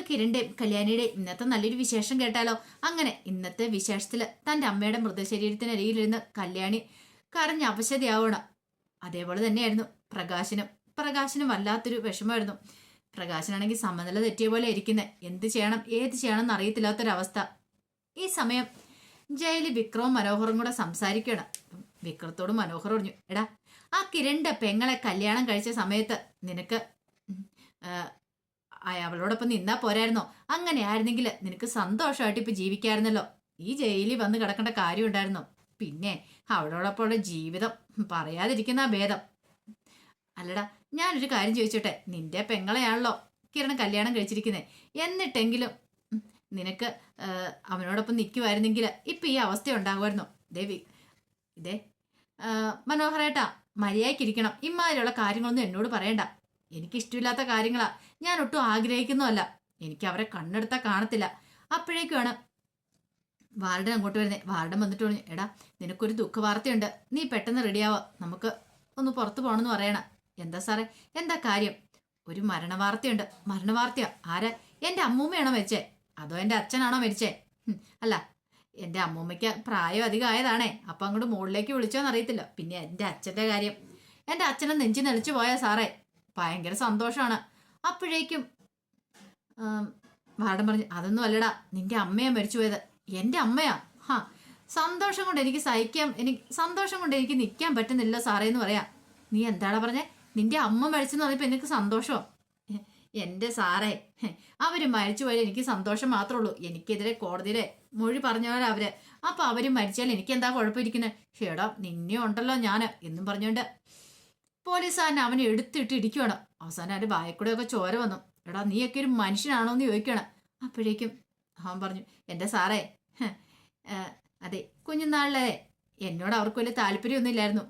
കിരണിന്റെയും കല്യാണിയുടെയും ഇന്നത്തെ നല്ലൊരു വിശേഷം കേട്ടാലോ? അങ്ങനെ ഇന്നത്തെ വിശേഷത്തില് തന്റെ അമ്മയുടെ മൃതശരീരത്തിനരിയിലിരുന്ന് കല്യാണി കരഞ്ഞ് അവശതയാവണം. അതേപോലെ തന്നെയായിരുന്നു പ്രകാശനും വല്ലാത്തൊരു വിഷമമായിരുന്നു. പ്രകാശനാണെങ്കിൽ സമനില തെറ്റിയ പോലെ ഇരിക്കുന്നത്. എന്ത് ചെയ്യണം ഏത് ചെയ്യണം എന്ന് അറിയത്തില്ലാത്തൊരവസ്ഥ. ഈ സമയം ജയിലിൽ വിക്രവും മനോഹറും കൂടെ സംസാരിക്കണം. വിക്രത്തോട് മനോഹർ പറഞ്ഞു, എടാ ആ കിരണിന്റെ പെങ്ങളെ കല്യാണം കഴിച്ച സമയത്ത് നിനക്ക് അവളോടൊപ്പം നിന്നാ പോരായിരുന്നോ? അങ്ങനെ ആയിരുന്നെങ്കിൽ നിനക്ക് സന്തോഷമായിട്ട് ഇപ്പൊ ജീവിക്കായിരുന്നല്ലോ. ഈ ജയിലിൽ വന്ന് കിടക്കേണ്ട കാര്യം ഉണ്ടായിരുന്നോ? പിന്നെ അവളോടൊപ്പമുള്ള ജീവിതം പറയാതിരിക്കുന്ന ഭേദം. അല്ലടാ, ഞാനൊരു കാര്യം ചോദിച്ചോട്ടെ, നിന്റെ പെങ്ങളെയാണല്ലോ കിരൺ കല്യാണം കഴിച്ചിരിക്കുന്നത്. എന്നിട്ടെങ്കിലും നിനക്ക് അവനോടൊപ്പം നിൽക്കുമായിരുന്നെങ്കിൽ ഇപ്പൊ ഈ അവസ്ഥ ഉണ്ടാകുമായിരുന്നോ? ഇതേ മനോഹരേട്ടാ, മര്യാദയ്ക്കിരിക്കണം. ഇമാതിരിയുള്ള കാര്യങ്ങളൊന്നും എന്നോട് പറയണ്ട. എനിക്കിഷ്ടമില്ലാത്ത കാര്യങ്ങളാ. ഞാൻ ഒട്ടും ആഗ്രഹിക്കുന്നതല്ല. എനിക്ക് അവരെ കണ്ണെടുത്താൽ കാണത്തില്ല. അപ്പോഴേക്കുമാണ് വാർഡൻ അങ്ങോട്ട് വരുന്നത്. വാർഡൻ വന്നിട്ട് പറഞ്ഞു, എടാ നിനക്കൊരു ദുഃഖവാർത്തയുണ്ട്, നീ പെട്ടെന്ന് റെഡിയാവുക, നമുക്ക് ഒന്ന് പുറത്തു പോകണമെന്ന് പറയണം. എന്താ സാറേ, എന്താ കാര്യം? ഒരു മരണവാർത്തയുണ്ട്. മരണവാർത്തയോ? ആരാ? എൻ്റെ അമ്മൂമ്മയാണോ മരിച്ചേ, അതോ എൻ്റെ അച്ഛനാണോ മരിച്ചേ? അല്ല, എൻ്റെ അമ്മൂമ്മയ്ക്ക് പ്രായം അധികം ആയതാണേ, അപ്പം അങ്ങോട്ട് മുകളിലേക്ക് വിളിച്ചോന്ന് അറിയത്തില്ല. പിന്നെ എൻ്റെ അച്ഛൻ്റെ കാര്യം, എൻ്റെ അച്ഛനെ നെഞ്ചി നിലച്ചു പോയാ സാറേ, ഭയങ്കര സന്തോഷമാണ്. അപ്പോഴേക്കും വാർഡൻ പറഞ്ഞു, അതൊന്നും അല്ലടാ, നിന്റെ അമ്മയാ മരിച്ചു പോയത്. എൻ്റെ അമ്മയാ? സന്തോഷം കൊണ്ട് എനിക്ക് നിൽക്കാൻ പറ്റുന്നില്ല സാറേ എന്ന് പറയാം. നീ എന്താണ് പറഞ്ഞേ? നിന്റെ അമ്മ മരിച്ചെന്ന് പറഞ്ഞപ്പോൾ എനിക്ക് സന്തോഷമോ? എൻ്റെ സാറേ, അവര് മരിച്ചു പോയാൽ എനിക്ക് സന്തോഷം മാത്രമേ ഉള്ളൂ. എനിക്കെതിരെ കോടതിയിലെ മൊഴി പറഞ്ഞവരാ അവര്. അപ്പൊ അവര് മരിച്ചാൽ എനിക്ക് എന്താ കുഴപ്പമിരിക്കുന്നത്? ഷേടാ, നിന്നെ ഉണ്ടല്ലോ ഞാൻ എന്നും പറഞ്ഞോണ്ട് പോലീസുകാരനെ അവനെ എടുത്തിട്ട് ഇടിക്കുവാണ്. അവസാനം അവന്റെ വായക്കൂടെയൊക്കെ ചോര വന്നു. എടാ, നീയൊക്കെ ഒരു മനുഷ്യനാണോ എന്ന് ചോദിക്കണം. അപ്പോഴേക്കും അവൻ പറഞ്ഞു, എൻ്റെ സാറേ, അതെ, കുഞ്ഞുനാളിലെ എന്നോട് അവർക്ക് വലിയ താല്പര്യമൊന്നും ഇല്ലായിരുന്നു.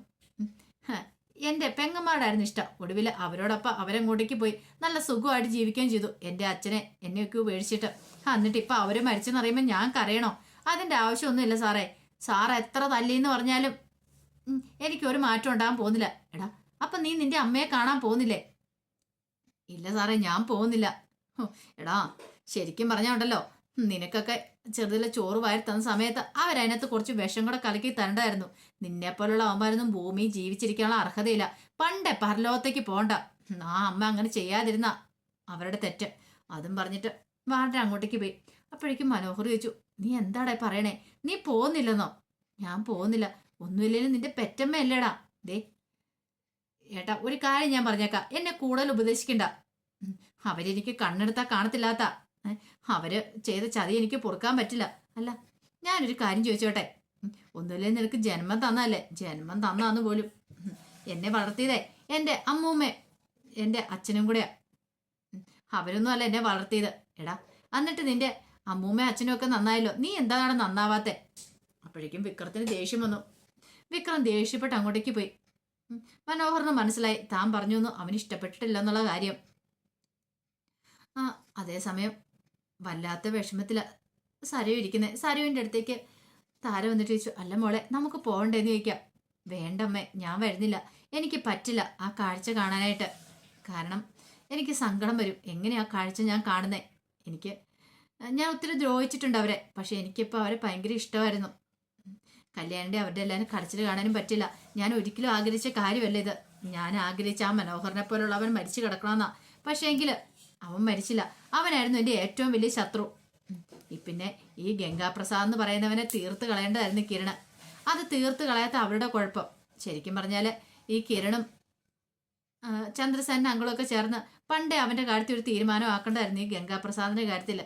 എൻ്റെ പെങ്ങന്മാരായിരുന്നു ഇഷ്ടം. ഒടുവിൽ അവരോടൊപ്പം അവരങ്ങോട്ടേക്ക് പോയി നല്ല സുഖമായിട്ട് ജീവിക്കുകയും ചെയ്തു. എൻ്റെ അച്ഛനെ എന്നെയൊക്കെ ഉപേക്ഷിച്ചിട്ട്. എന്നിട്ട് ഇപ്പം അവര് മരിച്ചെന്ന് അറിയുമ്പോൾ ഞാൻ കരയണോ? അതിൻ്റെ ആവശ്യമൊന്നുമില്ല സാറേ. സാർ എത്ര തല്ലിന്ന് പറഞ്ഞാലും എനിക്കൊരു മാറ്റം ഉണ്ടാകാൻ പോകുന്നില്ല. എടാ, അപ്പം നീ നിന്റെ അമ്മയെ കാണാൻ പോകുന്നില്ലേ? ഇല്ല സാറേ, ഞാൻ പോകുന്നില്ല. എടാ, ശരിക്കും പറഞ്ഞുണ്ടല്ലോ, നിനക്കൊക്കെ ചെറുതിലെ ചോറ് വാരി തന്ന സമയത്ത് അവരതിനകത്ത് കുറച്ച് വിഷം കൂടെ കലക്കി തരണ്ടായിരുന്നു. നിന്നെപ്പോലുള്ള അവന്മാരൊന്നും ഭൂമി ജീവിച്ചിരിക്കാനുള്ള അർഹതയില്ല. പണ്ടേ പരലോകത്തേക്ക് പോണ്ട. ആ അമ്മ അങ്ങനെ ചെയ്യാതിരുന്ന അവരുടെ തെറ്റ്. അതും പറഞ്ഞിട്ട് വാർഡൻ അങ്ങോട്ടേക്ക് പോയി. അപ്പോഴേക്കും മനോഹർ ചോദിച്ചു, നീ എന്താടാ പറയണേ? നീ പോകുന്നില്ലെന്നോ? ഞാൻ പോകുന്നില്ല. ഒന്നുമില്ലേലും നിന്റെ പെറ്റമ്മയല്ലേടാ. ദേ ഏട്ടാ, ഒരു കാര്യം ഞാൻ പറഞ്ഞേക്കാം, എന്നെ കൂടുതൽ ഉപദേശിക്കണ്ട. അവരെനിക്ക് കണ്ണെടുത്താൽ കാണത്തില്ലാത്ത അവര് ചെയ്ത ചതി എനിക്ക് പൊറുക്കാൻ പറ്റില്ല. അല്ല, ഞാനൊരു കാര്യം ചോദിച്ചോട്ടെ, ഒന്നുമില്ലേ നിനക്ക് ജന്മം തന്നല്ലേ? ജന്മം തന്നാന്ന് പോലും എന്നെ വളർത്തിയതേ എൻ്റെ അമ്മൂമ്മ എൻ്റെ അച്ഛനും കൂടെയാ. അവരൊന്നും അല്ല എന്നെ വളർത്തിയത്. എടാ, എന്നിട്ട് നിന്റെ അമ്മൂമ്മ അച്ഛനും ഒക്കെ നന്നായല്ലോ, നീ എന്താണ് നന്നാവാത്തെ? അപ്പോഴേക്കും വിക്രത്തിന് ദേഷ്യം വന്നു. വിക്രം ദേഷ്യപ്പെട്ട് അങ്ങോട്ടേക്ക് പോയി. മനോഹറിന് മനസ്സിലായി താൻ പറഞ്ഞൊന്നും അവന് ഇഷ്ടപ്പെട്ടിട്ടില്ല എന്നുള്ള കാര്യം. അതേസമയം വല്ലാത്ത വിഷമത്തില സരയു ഇരിക്കുന്നത്. സരുവിൻ്റെ അടുത്തേക്ക് താര വന്നിട്ട് ചോദിച്ചു, അല്ല മോളെ, നമുക്ക് പോകണ്ടേന്ന് ചോദിക്കാം. വേണ്ടമ്മേ, ഞാൻ വരുന്നില്ല, എനിക്ക് പറ്റില്ല ആ കാഴ്ച കാണാനായിട്ട്. കാരണം എനിക്ക് സങ്കടം വരും. എങ്ങനെയാ കാഴ്ച ഞാൻ കാണുന്നേ? ഞാൻ ഒത്തിരി ദ്രോഹിച്ചിട്ടുണ്ട് അവരെ. പക്ഷെ എനിക്കിപ്പോൾ അവരെ ഭയങ്കര ഇഷ്ടമായിരുന്നു. കല്യാണിൻ്റെ അവരുടെ എല്ലാവരും കരച്ചിൽ കാണാനും പറ്റില്ല. ഞാൻ ഒരിക്കലും ആഗ്രഹിച്ച കാര്യമല്ല ഇത്. ഞാൻ ആഗ്രഹിച്ച ആ മനോഹരനെ പോലുള്ളവൻ മരിച്ചു കിടക്കണമെന്നാ. പക്ഷേ എങ്കിൽ അവൻ മരിച്ചില്ല. അവനായിരുന്നു എൻ്റെ ഏറ്റവും വലിയ ശത്രു. പിന്നെ ഈ ഗംഗാപ്രസാദ് എന്ന് പറയുന്നവനെ തീർത്ത് കളയേണ്ടതായിരുന്നു കിരണ്. അത് തീർത്ത് കളയാത്ത അവരുടെ കുഴപ്പം. ശരിക്കും പറഞ്ഞാൽ ഈ കിരണും ചന്ദ്രസേന അങ്കളൊക്കെ ചേർന്ന് പണ്ടേ അവൻ്റെ കാര്യത്തിൽ ഒരു തീരുമാനം ആക്കേണ്ടതായിരുന്നു ഈ ഗംഗാപ്രസാദിൻ്റെ കാര്യത്തിൽ.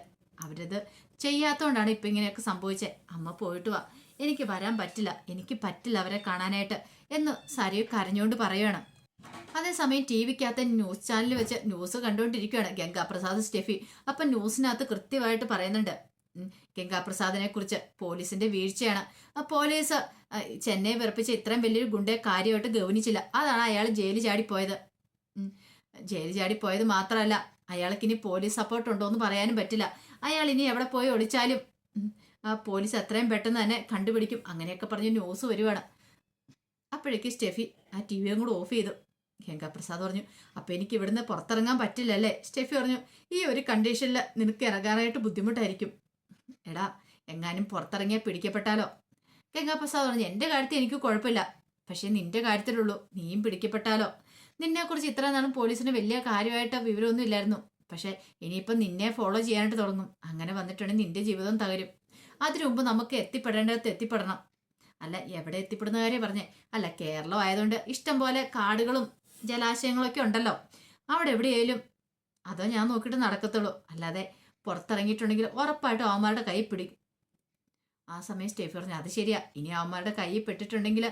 അവരത് ചെയ്യാത്തതുകൊണ്ടാണ് ഇപ്പം ഇങ്ങനെയൊക്കെ സംഭവിച്ചത്. അമ്മ പോയിട്ട് വാ, എനിക്ക് വരാൻ പറ്റില്ല, എനിക്ക് പറ്റില്ല അവരെ കാണാനായിട്ട് എന്ന് സരയു കരഞ്ഞുകൊണ്ട് പറയുകയാണ്. അതേസമയം ടി വിക്കകത്ത് ന്യൂസ് ചാനലിൽ വെച്ച് ന്യൂസ് കണ്ടുകൊണ്ടിരിക്കുകയാണ് ഗംഗാപ്രസാദ് സ്റ്റെഫി. അപ്പം ന്യൂസിനകത്ത് കൃത്യമായിട്ട് പറയുന്നുണ്ട് ഗംഗാപ്രസാദിനെ കുറിച്ച്. പോലീസിന്റെ വീഴ്ചയാണ്. പോലീസ് ചെന്നൈ വിറപ്പിച്ച് ഇത്രയും വലിയൊരു ഗുണ്ടയെ കാര്യമായിട്ട് ഗവനിച്ചില്ല. അതാണ് അയാൾ ജയിലിൽ ചാടിപ്പോയത്. ജയിലിൽ ചാടിപ്പോയത് മാത്രമല്ല, അയാൾക്ക് ഇനി പോലീസ് സപ്പോർട്ട് ഉണ്ടോ എന്ന് പറയാനും പറ്റില്ല. അയാൾ ഇനി എവിടെ പോയി ഒളിച്ചാലും പോലീസ് എത്രയും പെട്ടെന്ന് തന്നെ കണ്ടുപിടിക്കും. അങ്ങനെയൊക്കെ പറഞ്ഞ് ന്യൂസ് വരുവാണ്. അപ്പോഴേക്ക് സ്റ്റെഫി ആ ടി വിയും കൂടെ ഓഫ് ചെയ്തു. ഗംഗാപ്രസാദ് പറഞ്ഞു. അപ്പം എനിക്ക് ഇവിടുന്ന് പുറത്തിറങ്ങാൻ പറ്റില്ലല്ലേ? സ്റ്റെഫി പറഞ്ഞു. ഈ ഒരു കണ്ടീഷനിൽ നിനക്ക് ഇറങ്ങാനായിട്ട് ബുദ്ധിമുട്ടായിരിക്കും. എടാ, എങ്ങാനും പുറത്തിറങ്ങിയാൽ പിടിക്കപ്പെട്ടാലോ? ഗംഗാപ്രസാദ് പറഞ്ഞു. എൻ്റെ കാര്യത്തിൽ എനിക്ക് കുഴപ്പമില്ല, പക്ഷേ നിന്റെ കാര്യത്തിലുള്ളൂ. നീയും പിടിക്കപ്പെട്ടാലോ? നിന്നെക്കുറിച്ച് ഇത്ര നാളും പോലീസിന് വലിയ കാര്യമായിട്ട് വിവരമൊന്നും ഇല്ലായിരുന്നു. പക്ഷേ ഇനിയിപ്പം നിന്നെ ഫോളോ ചെയ്യാനായിട്ട് തുടങ്ങും. അങ്ങനെ വന്നിട്ടുണ്ടെങ്കിൽ നിന്റെ ജീവിതം തകരും. അതിനു മുമ്പ് നമുക്ക് എത്തിപ്പെടേണ്ടടുത്ത് എത്തിപ്പെടണം. അല്ല, എവിടെ എത്തിപ്പെടുന്ന കാര്യം പറഞ്ഞേ? അല്ല, കേരളം ആയതുകൊണ്ട് ഇഷ്ടം പോലെ കാടുകളും ജലാശയങ്ങളൊക്കെ ഉണ്ടല്ലോ. അവിടെ എവിടെയായാലും അതോ ഞാൻ നോക്കിയിട്ട് നടക്കത്തുള്ളൂ. അല്ലാതെ പുറത്തിറങ്ങിയിട്ടുണ്ടെങ്കിൽ ഉറപ്പായിട്ടും അവന്മാരുടെ കൈ പിടിക്കും. ആ സമയം സ്റ്റെഫി പറഞ്ഞു. അത് ശരിയാ, ഇനി അവന്മാരുടെ കൈ പെട്ടിട്ടുണ്ടെങ്കിൽ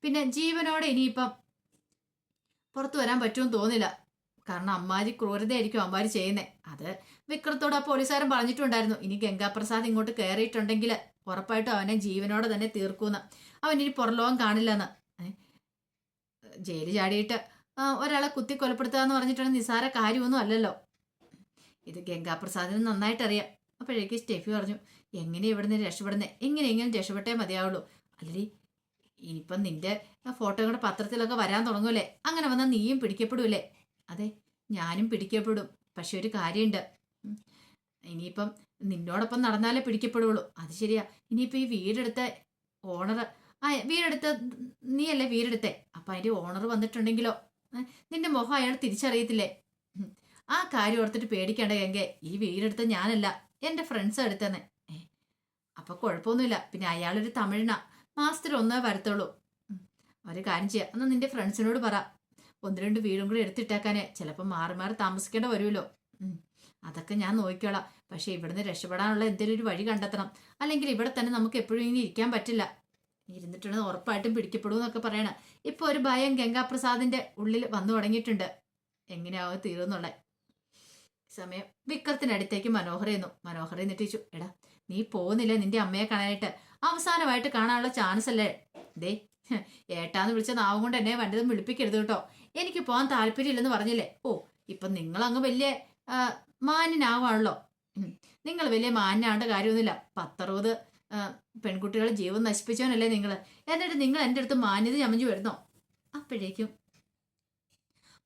പിന്നെ ജീവനോടെ ഇനിയിപ്പം പുറത്തു വരാൻ പറ്റുമെന്ന് തോന്നില്ല. കാരണം അമ്മാരി ക്രൂരതയായിരിക്കും അമ്മാര് ചെയ്യുന്നത്. അത് വിക്രത്തോട് ആ പോലീസുകാരൻ പറഞ്ഞിട്ടുണ്ടായിരുന്നു. ഇനി ഗംഗാപ്രസാദ് ഇങ്ങോട്ട് കയറിയിട്ടുണ്ടെങ്കിൽ ഉറപ്പായിട്ടും അവനെ ജീവനോടെ തന്നെ തീർക്കൂന്ന്. അവൻ ഇനി പുറലോകം കാണില്ലെന്ന്. ജയിലിൽ ചാടിയിട്ട് ഒരാളെ കുത്തി കൊലപ്പെടുത്തുക എന്ന് പറഞ്ഞിട്ടുണ്ടെങ്കിൽ നിസ്സാര കാര്യമൊന്നും അല്ലല്ലോ. ഇത് ഗംഗാപ്രസാദിന് നന്നായിട്ട് അറിയാം. അപ്പോഴേക്ക് സ്റ്റെഫി പറഞ്ഞു. എങ്ങനെ ഇവിടുന്ന് രക്ഷപ്പെടുന്നേ? എങ്ങനെയെങ്കിലും രക്ഷപ്പെട്ടേ മതിയാവുള്ളൂ. അല്ലേ, ഇനിയിപ്പം നിന്റെ ഫോട്ടോ കൂടെ പത്രത്തിലൊക്കെ വരാൻ തുടങ്ങൂലേ? അങ്ങനെ വന്നാൽ നീയും പിടിക്കപ്പെടൂലേ? അതെ, ഞാനും പിടിക്കപ്പെടും. പക്ഷെ ഒരു കാര്യമുണ്ട്. ഇനിയിപ്പം നിന്നോടൊപ്പം നടന്നാലേ പിടിക്കപ്പെടുള്ളൂ. അത് ശരിയാ. ഇനിയിപ്പോൾ ഈ വീടെടുത്ത ഓണർ, വീടെടുത്ത നീയല്ലേ വീടെടുത്തേ? അപ്പം അതിൻ്റെ ഓണർ വന്നിട്ടുണ്ടെങ്കിലോ? നിന്റെ മുഖം അയാൾ തിരിച്ചറിയത്തില്ലേ? ആ കാര്യം ഓർത്തിട്ട് പേടിക്കണ്ട ഗംഗേ. ഈ വീടെടുത്ത ഞാനല്ല, എൻ്റെ ഫ്രണ്ട്സ് എടുത്തന്നെ. അപ്പം കുഴപ്പമൊന്നുമില്ല. പിന്നെ അയാളൊരു തമിഴിനാ, മാസത്തിൽ ഒന്നേ വരത്തുള്ളൂ. ഒരു കാര്യം ചെയ്യാം, എന്നാൽ നിന്റെ ഫ്രണ്ട്സിനോട് പറ, 1-2 വീടും കൂടി എടുത്തിട്ടേക്കാനേ. ചിലപ്പോൾ മാറി മാറി താമസിക്കേണ്ട വരുമല്ലോ. അതൊക്കെ ഞാൻ നോക്കിക്കോളാം. പക്ഷെ ഇവിടുന്ന് രക്ഷപ്പെടാനുള്ള എന്തെങ്കിലും ഒരു വഴി കണ്ടെത്തണം. അല്ലെങ്കിൽ ഇവിടെ തന്നെ നമുക്ക് എപ്പോഴും ഇങ്ങനെ ഇരിക്കാൻ പറ്റില്ല. ഇരുന്നിട്ടുണ്ടെന്ന് ഉറപ്പായിട്ടും പിടിക്കപ്പെടും എന്നൊക്കെ പറയണം. ഇപ്പോൾ ഒരു ഭയം ഗംഗാപ്രസാദിന്റെ ഉള്ളിൽ വന്നു തുടങ്ങിയിട്ടുണ്ട്, എങ്ങനെയാവും തീരുന്നുള്ള. സമയം വിക്രത്തിനടുത്തേക്ക് മനോഹർ ചെയ്യുന്നു. മനോഹർ എന്നിട്ടിച്ചു. എടാ, നീ പോകുന്നില്ല നിന്റെ അമ്മയെ കാണാനായിട്ട്? അവസാനമായിട്ട് കാണാനുള്ള ചാൻസ് അല്ലേ? ദേ, ഏട്ടാന്ന് വിളിച്ച നാവും കൊണ്ട് എന്നെ വണ്ടതും വിളിപ്പിക്കരുത് കേട്ടോ. എനിക്ക് പോകാൻ താല്പര്യമില്ലെന്ന് പറഞ്ഞില്ലേ? ഓ, ഇപ്പം നിങ്ങളങ്ങ് വലിയ മാന്യനാവാണല്ലോ. നിങ്ങൾ വലിയ മാന്യനാവേണ്ട കാര്യമൊന്നുമില്ല. 10-60 പെൺകുട്ടികളെ ജീവൻ നശിപ്പിച്ചവനല്ലേ നിങ്ങൾ? എന്നിട്ട് നിങ്ങൾ എൻ്റെ അടുത്ത് മാന്യത ചമഞ്ഞു വരുന്നോ? അപ്പോഴേക്കും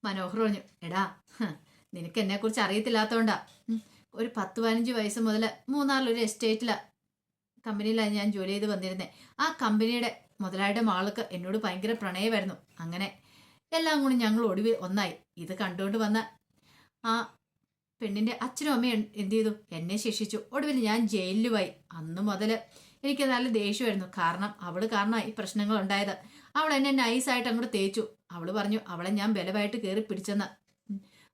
മനോഹർ പറഞ്ഞു. എടാ, നിനക്ക് എന്നെക്കുറിച്ച് അറിയത്തില്ലാത്തതുകൊണ്ടാ. ഒരു 10-15 വയസ്സ് മുതൽ മൂന്നാറിലൊരു എസ്റ്റേറ്റിലാണ് കമ്പനിയിലാണ് ഞാൻ ജോലി ചെയ്ത് വന്നിരുന്നത്. ആ കമ്പനിയുടെ മുതലാളിയുടെ മാൾക്ക് എന്നോട് ഭയങ്കര പ്രണയമായിരുന്നു. അങ്ങനെ എല്ലാം കൂടി ഞങ്ങൾ ഒടുവിൽ ഒന്നായി. ഇത് കണ്ടുകൊണ്ട് വന്ന ആ പെണ്ണിൻ്റെ അച്ഛനും അമ്മയും എന്ത് ചെയ്തു? എന്നെ ശിക്ഷിച്ചു. ഒടുവിൽ ഞാൻ ജയിലിലുമായി. അന്ന് മുതൽ എനിക്ക് നല്ല ദേഷ്യമായിരുന്നു. കാരണം അവൾ കാരണമായി ഈ പ്രശ്നങ്ങൾ ഉണ്ടായത്. അവൾ എന്നെ നൈസായിട്ട് അങ്ങോട്ട് തേച്ചു. അവൾ പറഞ്ഞു അവളെ ഞാൻ ബലമായിട്ട് കയറി പിടിച്ചെന്ന്.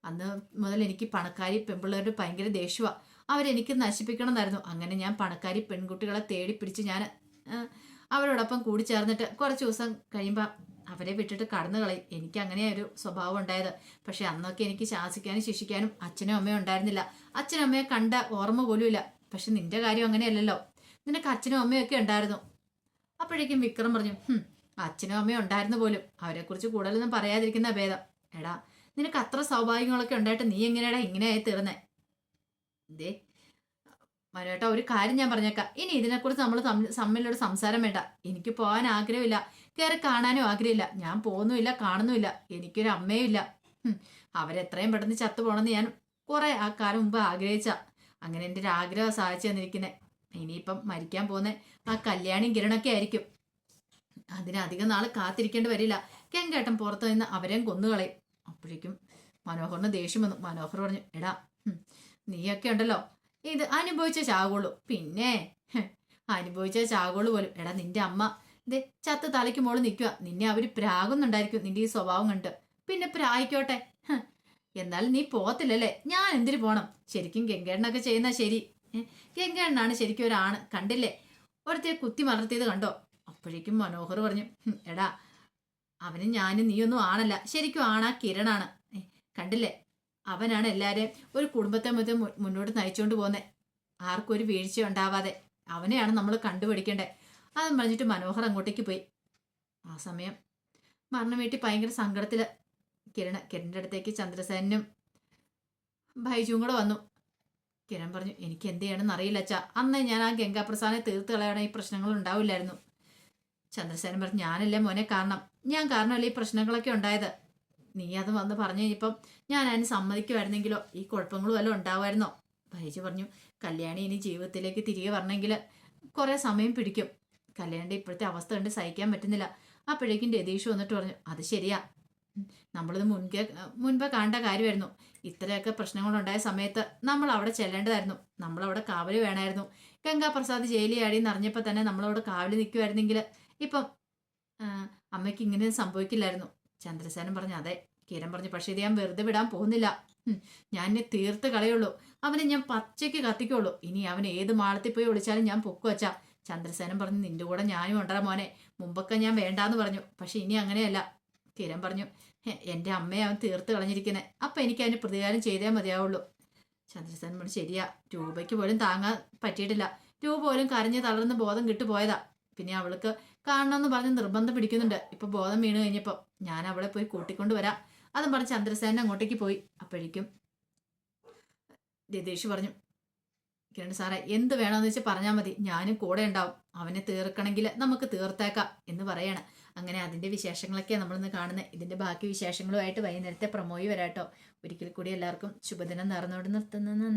അന്ന് മുതൽ എനിക്ക് പണക്കാരി പെൺപിള്ളേരുടെ ഭയങ്കര ദേഷ്യമാണ്. അവരെനിക്ക് നശിപ്പിക്കണമെന്നായിരുന്നു. അങ്ങനെ ഞാൻ പണക്കാരി പെൺകുട്ടികളെ തേടി പിടിച്ച് ഞാൻ അവരോടൊപ്പം കൂടി ചേർന്നിട്ട് കുറച്ച് ദിവസം കഴിയുമ്പോൾ അവരെ വിട്ടിട്ട് കടന്നു കളയും. എനിക്ക് അങ്ങനെ ഒരു സ്വഭാവം ഉണ്ടായത്. പക്ഷെ അന്നൊക്കെ എനിക്ക് ശാസിക്കാനും ശിക്ഷിക്കാനും അച്ഛനും അമ്മയും ഉണ്ടായിരുന്നില്ല. അച്ഛനും അമ്മയെ കണ്ട ഓർമ്മ പോലും ഇല്ല. പക്ഷെ നിന്റെ കാര്യം അങ്ങനെയല്ലല്ലോ, നിനക്ക് അച്ഛനും അമ്മയൊക്കെ ഉണ്ടായിരുന്നു. അപ്പോഴേക്കും വിക്രം പറഞ്ഞു. അച്ഛനും അമ്മയും ഉണ്ടായിരുന്നു പോലും. അവരെക്കുറിച്ച് കൂടുതലൊന്നും പറയാതിരിക്കുന്ന ഭേദം. എടാ, നിനക്ക് അത്ര സൗഭാഗ്യങ്ങളൊക്കെ ഉണ്ടായിട്ട് നീ എങ്ങനെയാടാ ഇങ്ങനെയായി തീർന്നേ? ഇതേ മനോട്ടാ, ഒരു കാര്യം ഞാൻ പറഞ്ഞേക്കാം. ഇനി ഇതിനെക്കുറിച്ച് നമ്മൾ തമ്മിലൊരു സംസാരം വേണ്ട. എനിക്ക് പോകാൻ ആഗ്രഹമില്ല, കയറി കാണാനും ആഗ്രഹമില്ല. ഞാൻ പോകുന്നുമില്ല, കാണുന്നുമില്ല. എനിക്കൊരു അമ്മയും ഇല്ല. അവരെത്രയും പെട്ടെന്ന് ചത്തുപോകണമെന്ന് ഞാൻ കുറെ ആ കാലം മുമ്പ് ആഗ്രഹിച്ച. അങ്ങനെ എൻ്റെ ഒരു ആഗ്രഹം സാധിച്ചു തന്നിരിക്കുന്നത്. ഇനിയിപ്പം മരിക്കാൻ പോകുന്ന ആ കല്യാണിയും കിരണൊക്കെ ആയിരിക്കും. അതിനധികം നാൾ കാത്തിരിക്കേണ്ടി വരില്ല. കെങ്കേട്ടൻ പുറത്തു നിന്ന് അവരെയും കൊന്നുകളയും. അപ്പോഴേക്കും മനോഹറിന് ദേഷ്യം വന്നു. മനോഹർ പറഞ്ഞു. എടാ, നീയൊക്കെ ഉണ്ടല്ലോ, ഇത് അനുഭവിച്ച ചാകുള്ളൂ. പിന്നെ അനുഭവിച്ച ചാകുള്ളൂ പോലും. എടാ, നിന്റെ അമ്മ ഇതേ ചത്ത് തലയ്ക്ക് മോള് നിൽക്കുക. നിന്നെ അവർ പ്രാകുന്നുണ്ടായിരിക്കും നിന്റെ ഈ സ്വഭാവം കണ്ട്. പിന്നെ പ്രായിക്കോട്ടെ, എന്നാലും നീ പോകത്തില്ലല്ലേ? ഞാൻ എന്തിനു പോണം? ശരിക്കും ഗംഗേണ്ണൊക്കെ ചെയ്യുന്ന ശരി. ഗംഗേണ്ണാണ് ശരിക്കും ഒരാണ്. കണ്ടില്ലേ, ഒരുത്തെ കുത്തി മലർത്തിയത് കണ്ടോ? അപ്പോഴേക്കും മനോഹർ പറഞ്ഞു. എടാ, അവന് ഞാനും നീയൊന്നും ആണല്ല, ശരിക്കും ആണാ കിരണാണ്. കണ്ടില്ലേ, അവനാണ് എല്ലാവരെയും ഒരു കുടുംബത്തെ മൊത്തം മുന്നോട്ട് നയിച്ചുകൊണ്ട് പോകുന്നത്. ആർക്കും ഒരു വീഴ്ച ഉണ്ടാവാതെ അവനെയാണ് നമ്മൾ കണ്ടുപിടിക്കേണ്ടത്. അതും പറഞ്ഞിട്ട് മനോഹർ അങ്ങോട്ടേക്ക് പോയി. ആ സമയം മരണ വീട്ടിൽ ഭയങ്കര സങ്കടത്തിൽ കിരണിൻ്റെ അടുത്തേക്ക് ചന്ദ്രസേനും ബൈജുവും കൂടെ വന്നു. കിരൺ പറഞ്ഞു. എനിക്ക് എന്ത് ചെയ്യണമെന്ന് അറിയില്ല അച്ഛാ. അന്ന് ഞാൻ ആ ഗംഗാപ്രസാദിനെ തീർത്ത് കളയണ ഈ പ്രശ്നങ്ങൾ ഉണ്ടാവില്ലായിരുന്നു. ചന്ദ്രസേനൻ പറഞ്ഞു. ഞാനല്ലേ മോനെ കാരണം, ഞാൻ കാരണമല്ലേ ഈ പ്രശ്നങ്ങളൊക്കെ ഉണ്ടായത്. നീ അത് വന്ന് പറഞ്ഞു കഴിഞ്ഞപ്പം ഞാൻ അതിന് സമ്മതിക്കുമായിരുന്നെങ്കിലോ ഈ കുഴപ്പങ്ങളും വല്ലതും ഉണ്ടാവുമായിരുന്നോ? ബൈജു പറഞ്ഞു, കല്യാണി ഇനി ജീവിതത്തിലേക്ക് തിരികെ വരണമെങ്കിൽ കുറേ സമയം പിടിക്കും. കല്യാണിൻ്റെ ഇപ്പോഴത്തെ അവസ്ഥ കണ്ട് സഹിക്കാൻ പറ്റുന്നില്ല. അപ്പോഴേക്കും രതീഷ് വന്നിട്ട് പറഞ്ഞു, അത് ശരിയാ, നമ്മളിത് മുൻപേ കാണേണ്ട കാര്യമായിരുന്നു. ഇത്രയൊക്കെ പ്രശ്നങ്ങളുണ്ടായ സമയത്ത് നമ്മൾ അവിടെ ചെല്ലേണ്ടതായിരുന്നു. നമ്മളവിടെ കാവല് വേണമായിരുന്നു. ഗംഗാപ്രസാദ് ജയിലിൽ അറിഞ്ഞപ്പോൾ തന്നെ നമ്മളവിടെ കാവല് നിൽക്കുമായിരുന്നെങ്കിൽ ഇപ്പം അമ്മയ്ക്ക് ഇങ്ങനെ സംഭവിക്കില്ലായിരുന്നു. ചന്ദ്രസേനൻ പറഞ്ഞു, അതെ. കിരൺ പറഞ്ഞു, പക്ഷേ ഇത് ഞാൻ വെറുതെ വിടാൻ പോകുന്നില്ല. ഞാൻ എന്നെ തീർത്ത് കളയുള്ളൂ. അവനെ ഞാൻ പച്ചയ്ക്ക് കത്തിക്കുള്ളൂ. ഇനി അവൻ ഏത് മാളത്തിൽ പോയി വിളിച്ചാലും ഞാൻ പൊക്കു വച്ചാ. ചന്ദ്രസേനൻ പറഞ്ഞു, നിന്റെ കൂടെ ഞാനും ഉണ്ടറ മോനെ. മുമ്പൊക്കെ ഞാൻ വേണ്ടാന്ന് പറഞ്ഞു, പക്ഷെ ഇനി അങ്ങനെയല്ല. കിരൺ പറഞ്ഞു, എൻ്റെ അമ്മയെ അവൻ തീർത്ത് കളഞ്ഞിരിക്കുന്നത്. അപ്പം എനിക്ക് അതിന് പ്രതികാരം ചെയ്തേ മതിയാവുള്ളൂ. ചന്ദ്രസേനൻ പറഞ്ഞു, ശരിയാ, രൂപയ്ക്ക് പോലും താങ്ങാൻ പറ്റിയിട്ടില്ല. രൂപ പോലും കരഞ്ഞ് തളർന്ന് ബോധം കിട്ടുപോയതാ. പിന്നെ അവൾക്ക് കാണണമെന്ന് പറഞ്ഞ് നിർബന്ധം പിടിക്കുന്നുണ്ട്. ഇപ്പൊ ബോധം വീണ് കഴിഞ്ഞപ്പോൾ ഞാൻ അവളെ പോയി കൂട്ടിക്കൊണ്ട് വരാം. അതും പറഞ്ഞ് ചന്ദ്രസേനൻ അങ്ങോട്ടേക്ക് പോയി. അപ്പോഴേക്കും രതീഷ് പറഞ്ഞു, കിരൺ സാറേ, എന്ത് വേണമെന്ന് വെച്ചാൽ പറഞ്ഞാൽ മതി, ഞാനും കൂടെ ഉണ്ടാവും. അവനെ തീർക്കണമെങ്കിൽ നമുക്ക് തീർത്തേക്കാം എന്ന് പറയാണ്. അങ്ങനെ അതിൻ്റെ വിശേഷങ്ങളൊക്കെയാണ് നമ്മളിന്ന് കാണുന്നത്. ഇതിൻ്റെ ബാക്കി വിശേഷങ്ങളുമായിട്ട് വൈകുന്നേരത്തെ പ്രമോയി വരാട്ടോ. ഒരിക്കൽ കൂടി എല്ലാവർക്കും ശുഭദിനം നേർന്നുകൊണ്ട് നിർത്തുന്നു.